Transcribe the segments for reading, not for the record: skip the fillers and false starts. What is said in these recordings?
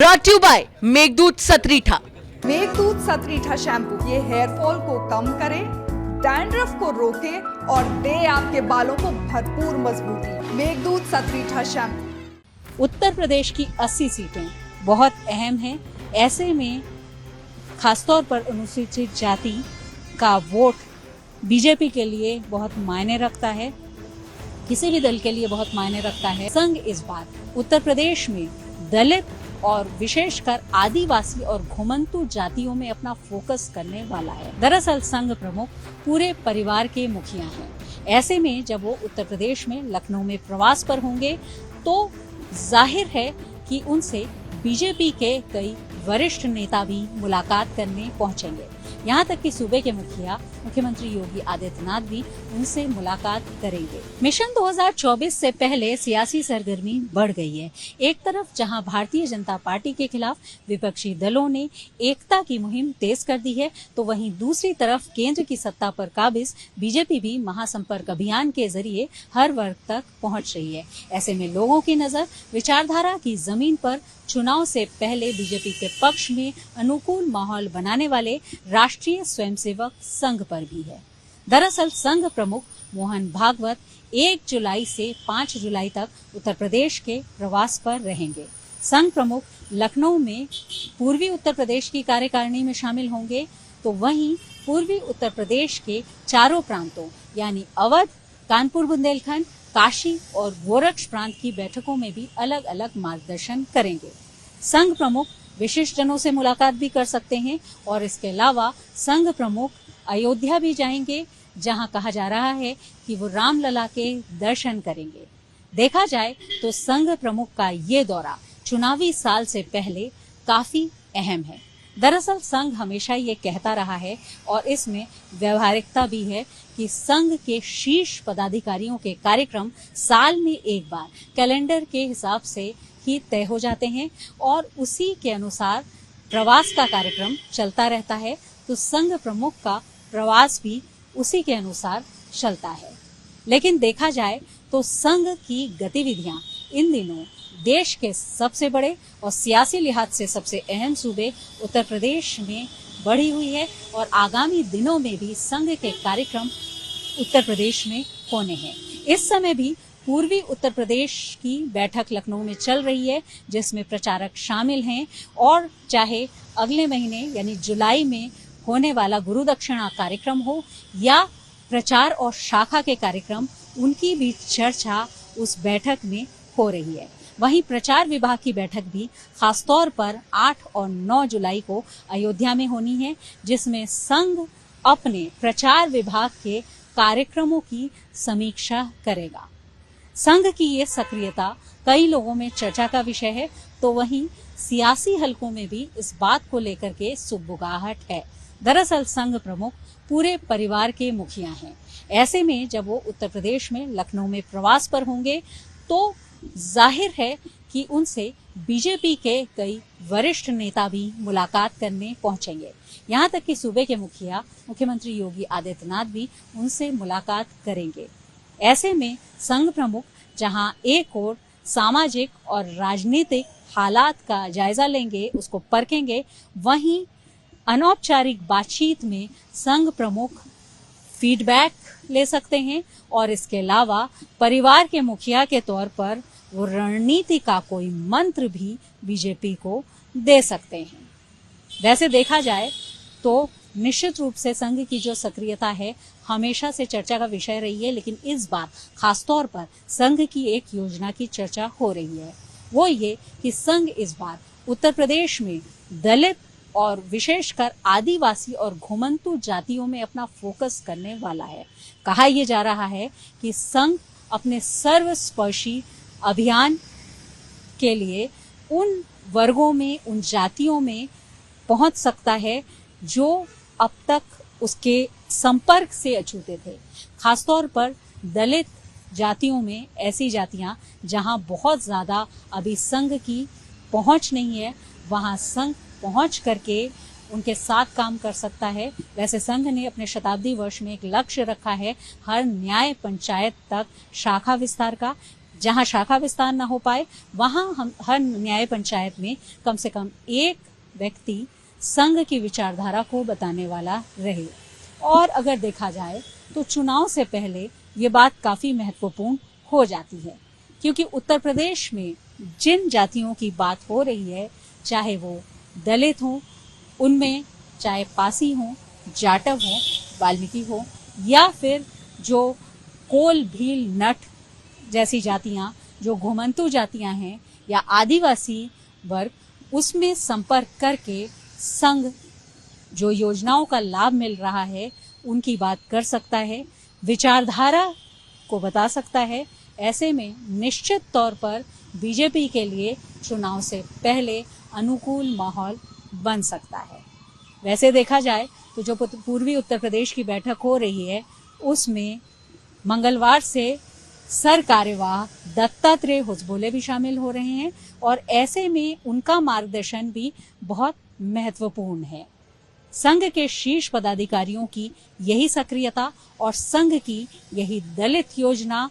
Brought you by Meghdoot Satritha. Meghdoot Satritha shampoo ये hair fall को कम करे, डैंड्रफ को रोके और दे आपके बालों को भरपूर मजबूती। मेघदूत सतरीठा शैम्पू। उत्तर प्रदेश की 80 सीटें बहुत अहम हैं। ऐसे में खासतौर पर अनुसूचित जाति का वोट बीजेपी के लिए बहुत मायने रखता है, किसी भी दल के लिए बहुत मायने रखता है। संघ इस बार उत्तर प्रदेश में दलित और विशेषकर आदिवासी और घुमंतु जातियों में अपना फोकस करने वाला है। दरअसल संघ प्रमुख पूरे परिवार के मुखिया हैं। ऐसे में जब वो उत्तर प्रदेश में लखनऊ में प्रवास पर होंगे तो जाहिर है कि उनसे बीजेपी के कई वरिष्ठ नेता भी मुलाकात करने पहुंचेंगे। यहाँ तक कि सूबे के मुखिया मुख्यमंत्री योगी आदित्यनाथ भी उनसे मुलाकात करेंगे। मिशन 2024 से पहले सियासी सरगर्मी बढ़ गई है। एक तरफ जहां भारतीय जनता पार्टी के खिलाफ विपक्षी दलों ने एकता की मुहिम तेज कर दी है, तो वहीं दूसरी तरफ केंद्र की सत्ता पर काबिज बीजेपी भी महासंपर्क अभियान के जरिए हर वर्ग तक पहुंच रही है। ऐसे में लोगों की नजर विचारधारा की जमीन पर चुनाव से पहले बीजेपी के पक्ष में अनुकूल माहौल बनाने वाले राष्ट्रीय स्वयंसेवक संघ पर भी है। दरअसल संघ प्रमुख मोहन भागवत 1 जुलाई से 5 जुलाई तक उत्तर प्रदेश के प्रवास पर रहेंगे। संघ प्रमुख लखनऊ में पूर्वी उत्तर प्रदेश की कार्यकारिणी में शामिल होंगे, तो वहीं पूर्वी उत्तर प्रदेश के चारों प्रांतों यानी अवध, कानपुर बुंदेलखंड, काशी और गोरक्ष प्रांत की बैठकों में भी अलग अलग मार्गदर्शन करेंगे। संघ प्रमुख विशिष्ट जनों से मुलाकात भी कर सकते हैं और इसके अलावा संघ प्रमुख अयोध्या भी जाएंगे, जहां कहा जा रहा है कि वो रामलला के दर्शन करेंगे। देखा जाए तो संघ प्रमुख का ये दौरा चुनावी साल से पहले काफी अहम है। दरअसल संघ हमेशा ये कहता रहा है और इसमें व्यवहारिकता भी है कि संघ के शीर्ष पदाधिकारियों के कार्यक्रम साल में एक बार कैलेंडर के हिसाब से ही तय हो जाते हैं और उसी के अनुसार प्रवास का कार्यक्रम चलता रहता है, तो संघ प्रमुख का प्रवास भी उसी के अनुसार चलता है। लेकिन देखा जाए तो संघ की गतिविधियां इन दिनों देश के सबसे बड़े और सियासी लिहाज से सबसे अहम सूबे उत्तर प्रदेश में बढ़ी हुई है और आगामी दिनों में भी संघ के कार्यक्रम उत्तर प्रदेश में होने हैं। इस समय भी पूर्वी उत्तर प्रदेश की बैठक लखनऊ में चल रही है, जिसमें प्रचारक शामिल हैं और चाहे अगले महीने यानी जुलाई में होने वाला गुरु दक्षिणा कार्यक्रम हो या प्रचार और शाखा के कार्यक्रम, उनकी भी चर्चा उस बैठक में हो रही है। वहीं प्रचार विभाग की बैठक भी खासतौर पर 8 और 9 जुलाई को अयोध्या में होनी है, जिसमें संघ अपने प्रचार विभाग के कार्यक्रमों की समीक्षा करेगा। संघ की ये सक्रियता कई लोगों में चर्चा का विषय है, तो वहीं सियासी हलकों में भी इस बात को लेकर के सुगबुगाहट है। दरअसल संघ प्रमुख पूरे परिवार के मुखिया हैं। ऐसे में जब वो उत्तर प्रदेश में लखनऊ में प्रवास पर होंगे तो जाहिर है कि उनसे बीजेपी के कई वरिष्ठ नेता भी मुलाकात करने पहुंचेंगे। यहाँ तक कि सूबे के मुखिया मुख्यमंत्री योगी आदित्यनाथ भी उनसे मुलाकात करेंगे। ऐसे में संघ प्रमुख जहां एक ओर सामाजिक और राजनीतिक हालात का जायजा लेंगे, उसको परखेंगे, वहीं अनौपचारिक बातचीत में संघ प्रमुख फीडबैक ले सकते हैं और इसके अलावा परिवार के मुखिया के तौर पर वो रणनीति का कोई मंत्र भी बीजेपी को दे सकते हैं। वैसे देखा जाए तो निश्चित रूप से संघ की जो सक्रियता है हमेशा से चर्चा का विषय रही है, लेकिन इस बार खासतौर पर संघ की एक योजना की चर्चा हो रही है। वो ये कि संघ इस बार उत्तर प्रदेश में दलित और विशेषकर आदिवासी और घुमंतु जातियों में अपना फोकस करने वाला है। कहा यह जा रहा है कि संघ अपने सर्वस्पर्शी अभियान के लिए उन वर्गों में, उन जातियों में पहुंच सकता है जो अब तक उसके संपर्क से अछूते थे। खासतौर पर दलित जातियों में ऐसी जातियां जहां बहुत ज्यादा अभी संघ की पहुंच नहीं है, वहां संघ पहुंच करके उनके साथ काम कर सकता है। वैसे संघ ने अपने शताब्दी वर्ष में एक लक्ष्य रखा है हर न्याय पंचायत तक शाखा विस्तार का, जहां शाखा विस्तार ना हो पाए वहां हम हर न्याय पंचायत में कम से कम एक व्यक्ति संघ की विचारधारा को बताने वाला रहे। और अगर देखा जाए तो चुनाव से पहले ये बात काफी महत्वपूर्ण हो जाती है, क्योंकि उत्तर प्रदेश में जिन जातियों की बात हो रही है, चाहे वो दलित हो, उनमें चाहे पासी हो, जाटव हो, वाल्मीकि हो, या फिर जो कोल, भील, नट जैसी जातियां, जो घुमंतु जातियां हैं, या आदिवासी वर्ग, उसमें संपर्क करके संघ जो योजनाओं का लाभ मिल रहा है उनकी बात कर सकता है, विचारधारा को बता सकता है। ऐसे में निश्चित तौर पर बीजेपी के लिए चुनाव से पहले अनुकूल माहौल बन सकता है। वैसे देखा जाए तो जो पूर्वी उत्तर प्रदेश की बैठक हो रही है उसमें मंगलवार से सर कार्यवाह दत्तात्रेय होसबोले भी शामिल हो रहे हैं और ऐसे में उनका मार्गदर्शन भी बहुत महत्वपूर्ण है। संघ के शीर्ष पदाधिकारियों की यही सक्रियता और संघ की यही दलित योजना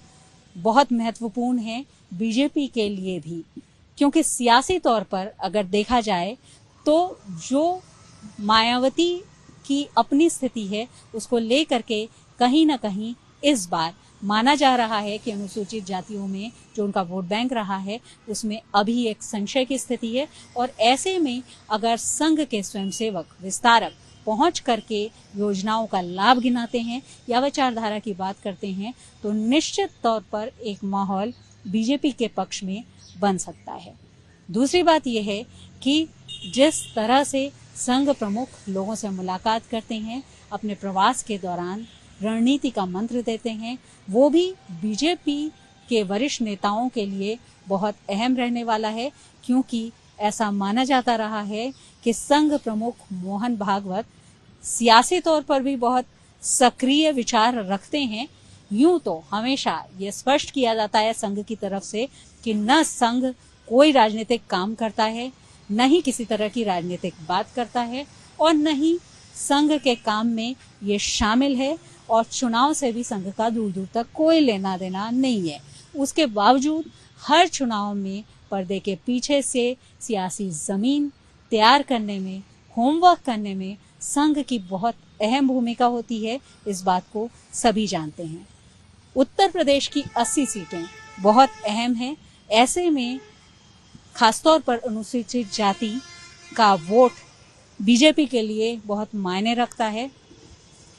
बहुत महत्वपूर्ण है बीजेपी के लिए भी, क्योंकि सियासी तौर पर अगर देखा जाए तो जो मायावती की अपनी स्थिति है उसको लेकर के कहीं ना कहीं इस बार माना जा रहा है कि अनुसूचित जातियों में जो उनका वोट बैंक रहा है उसमें अभी एक संशय की स्थिति है। और ऐसे में अगर संघ के स्वयंसेवक, विस्तारक पहुंच करके योजनाओं का लाभ गिनाते हैं या विचारधारा की बात करते हैं तो निश्चित तौर पर एक माहौल बीजेपी के पक्ष में बन सकता है। दूसरी बात यह है कि जिस तरह से संघ प्रमुख लोगों से मुलाकात करते हैं, अपने प्रवास के दौरान रणनीति का मंत्र देते हैं, वो भी बीजेपी के वरिष्ठ नेताओं के लिए बहुत अहम रहने वाला है, क्योंकि ऐसा माना जाता रहा है कि संघ प्रमुख मोहन भागवत सियासी तौर पर भी बहुत सक्रिय विचार रखते हैं। यूं तो हमेशा ये स्पष्ट किया जाता है संघ की तरफ से कि न संघ कोई राजनीतिक काम करता है, न ही किसी तरह की राजनीतिक बात करता है और न ही संघ के काम में ये शामिल है और चुनाव से भी संघ का दूर दूर तक कोई लेना देना नहीं है। उसके बावजूद हर चुनाव में पर्दे के पीछे से सियासी जमीन तैयार करने में, होमवर्क करने में संघ की बहुत अहम भूमिका होती है। इस बात को सभी जानते हैं। उत्तर प्रदेश की 80 सीटें बहुत अहम हैं। ऐसे में खासतौर पर अनुसूचित जाति का वोट बीजेपी के लिए बहुत मायने रखता है,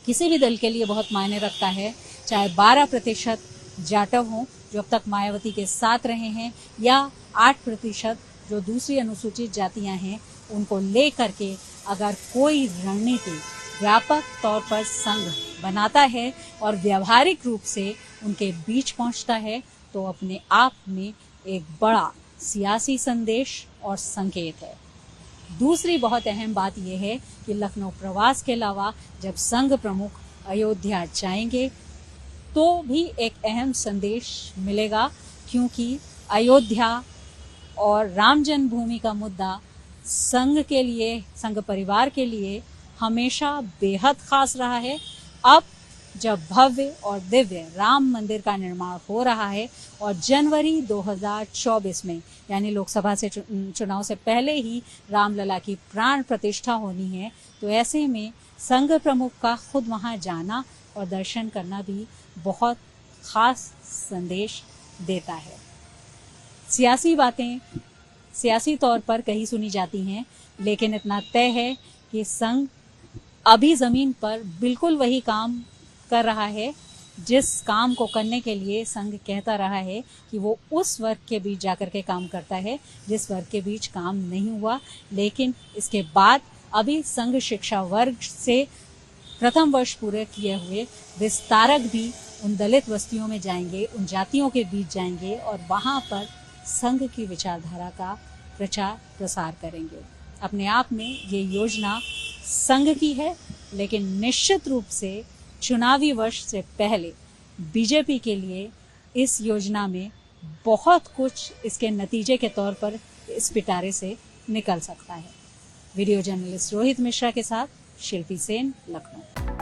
किसी भी दल के लिए बहुत मायने रखता है। चाहे 12% जाटव हों जो अब तक मायावती के साथ रहे हैं, या 8% जो दूसरी अनुसूचित जातियां हैं, उनको लेकर के अगर कोई रणनीति व्यापक तौर पर संघ बनाता है और व्यवहारिक रूप से उनके बीच पहुंचता है तो अपने आप में एक बड़ा सियासी संदेश और संकेत है। दूसरी बहुत अहम बात यह है कि लखनऊ प्रवास के अलावा जब संघ प्रमुख अयोध्या जाएंगे तो भी एक अहम संदेश मिलेगा, क्योंकि अयोध्या और राम जन्मभूमि का मुद्दा संघ के लिए, संघ परिवार के लिए हमेशा बेहद खास रहा है। अब जब भव्य और दिव्य राम मंदिर का निर्माण हो रहा है और जनवरी 2024 में यानी लोकसभा से चुनाव से पहले ही रामलला की प्राण प्रतिष्ठा होनी है, तो ऐसे में संघ प्रमुख का खुद वहां जाना और दर्शन करना भी बहुत खास संदेश देता है। सियासी बातें सियासी तौर पर कही सुनी जाती हैं, लेकिन इतना तय है कि संघ अभी जमीन पर बिल्कुल वही काम कर रहा है जिस काम को करने के लिए संघ कहता रहा है कि वो उस वर्ग के बीच जाकर के काम करता है जिस वर्ग के बीच काम नहीं हुआ। लेकिन इसके बाद अभी संघ शिक्षा वर्ग से प्रथम वर्ष पूरे किए हुए विस्तारक भी उन दलित बस्तियों में जाएंगे, उन जातियों के बीच जाएंगे और वहां पर संघ की विचारधारा का प्रचार प्रसार करेंगे। अपने आप में ये योजना संघ की है, लेकिन निश्चित रूप से चुनावी वर्ष से पहले बीजेपी के लिए इस योजना में बहुत कुछ इसके नतीजे के तौर पर इस पिटारे से निकल सकता है। वीडियो जर्नलिस्ट रोहित मिश्रा के साथ शिल्पी सेन, लखनऊ।